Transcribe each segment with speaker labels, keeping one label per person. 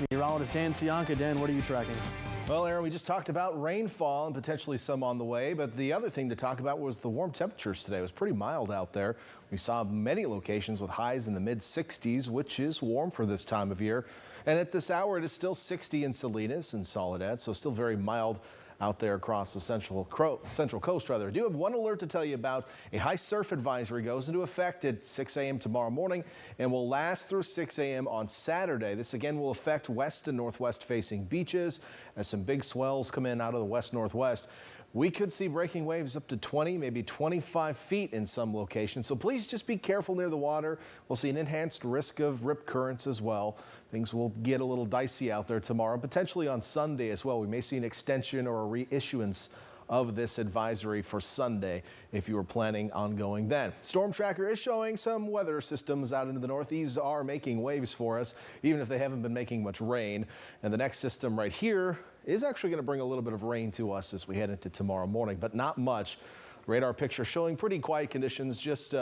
Speaker 1: Meteorologist Dan Cianca. Dan, what are you tracking?
Speaker 2: Well, Aaron, we just talked about rainfall and potentially some on the way, but the other thing to talk about was the warm temperatures today. It was pretty mild out there. We saw many locations with highs in the mid-60s, which is warm for this time of year. And at this hour, it is still 60 in Salinas and Soledad, so still very mild out there across the central coast. I do have one alert to tell you about. A high surf advisory goes into effect at 6 a.m. tomorrow morning and will last through 6 a.m. on Saturday. This again will affect west and northwest facing beaches as some big swells come in out of the west-northwest. We could see breaking waves up to 20, maybe 25 feet in some locations. So please just be careful near the water. We'll see an enhanced risk of rip currents as well. Things will get a little dicey out there tomorrow, potentially on Sunday as well. We may see an extension or a reissuance of this advisory for Sunday if you were planning on going then. Storm Tracker is showing some weather systems out into the north. These are making waves for us, even if they haven't been making much rain. And the next system right here is actually going to bring a little bit of rain to us as we head into tomorrow morning, but not much. Radar picture showing pretty quiet conditions, just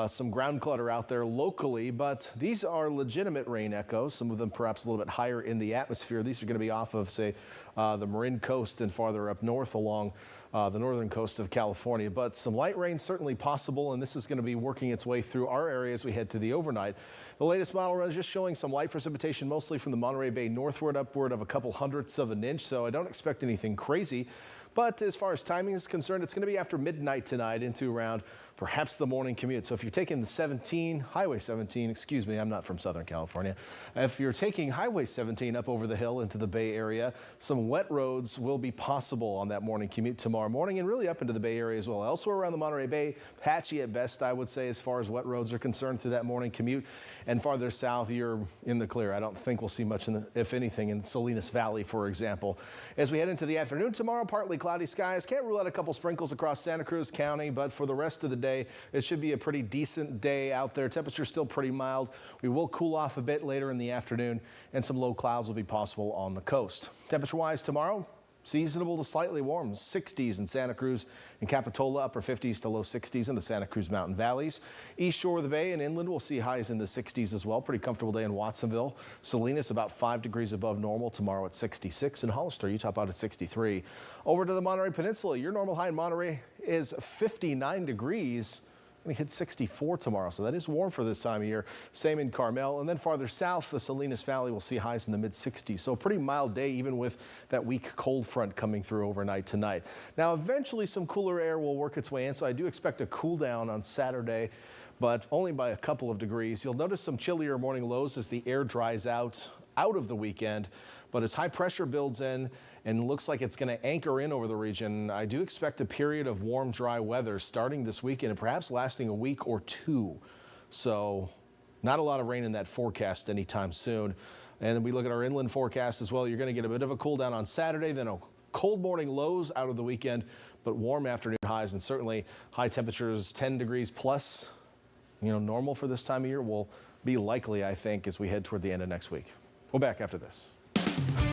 Speaker 2: some ground clutter out there locally, but these are legitimate rain echoes, some of them perhaps a little bit higher in the atmosphere. These are going to be off of, say, the Marin coast and farther up north along the northern coast of California, but some light rain certainly possible, and this is going to be working its way through our area as we head to the overnight. The latest model run is just showing some light precipitation, mostly from the Monterey Bay northward, upward of a couple hundredths of an inch, so I don't expect anything crazy. But as far as timing is concerned, it's going to be after midnight tonight into around perhaps the morning commute. So if you're taking the Highway 17, excuse me, I'm not from Southern California. If you're taking Highway 17 up over the hill into the Bay Area, some wet roads will be possible on that morning commute tomorrow morning and really up into the Bay Area as well. Elsewhere around the Monterey Bay, patchy at best, I would say, as far as wet roads are concerned through that morning commute. And farther south, you're in the clear. I don't think we'll see much, if anything, in Salinas Valley, for example. As we head into the afternoon tomorrow, partly cloudy skies. Can't rule out a couple sprinkles across Santa Cruz County, but for the rest of the day, it should be a pretty decent day out there. Temperature's still pretty mild. We will cool off a bit later in the afternoon, and some low clouds will be possible on the coast. Temperature-wise tomorrow, seasonable to slightly warm, 60s in Santa Cruz and Capitola, upper 50s to low 60s in the Santa Cruz Mountain Valleys. East shore of the Bay and inland will see highs in the 60s as well. Pretty comfortable day in Watsonville. Salinas about 5 degrees above normal tomorrow at 66. And Hollister, you top out at 63. Over to the Monterey Peninsula, your normal high in Monterey is 59 degrees. Going to hit 64 tomorrow, so that is warm for this time of year. Same in Carmel, and then farther south, the Salinas Valley will see highs in the mid-60s. So a pretty mild day, even with that weak cold front coming through overnight tonight. Now, eventually, some cooler air will work its way in, so I do expect a cool down on Saturday, but only by a couple of degrees. You'll notice some chillier morning lows as the air dries out of the weekend, but as high pressure builds in and looks like it's going to anchor in over the region, I do expect a period of warm, dry weather starting this weekend and perhaps lasting a week or two. So not a lot of rain in that forecast anytime soon. And then we look at our inland forecast as well. You're going to get a bit of a cool down on Saturday, then a cold morning lows out of the weekend, but warm afternoon highs, and certainly high temperatures 10 degrees plus, normal for this time of year will be likely, I think, as we head toward the end of next week. We're back after this.